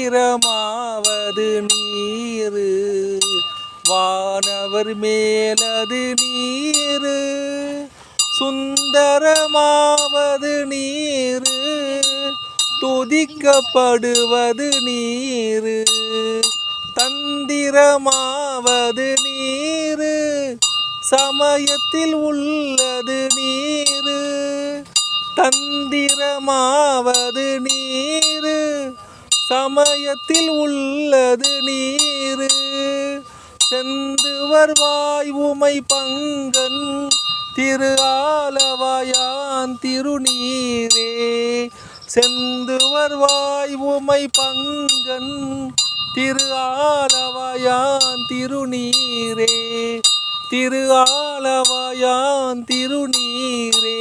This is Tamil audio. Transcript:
மந்திரமாவது நீரு வானவர் மேலது நீரு சுந்தரமாவது நீரு துதிக்கப்படுவது நீரு தந்திரமாவது நீரு சமயத்தில் உள்ளது நீரு தந்திரமாவது நீரு சமயத்தில் உள்ளது நீரு செந்து வருவாய் உமை பங்கன் திரு ஆலவாயான் திருநீரே செந்து வருவாய் உமை பங்கன் திரு ஆலவாயான் திருநீரே திரு ஆலவாயான் திருநீரே.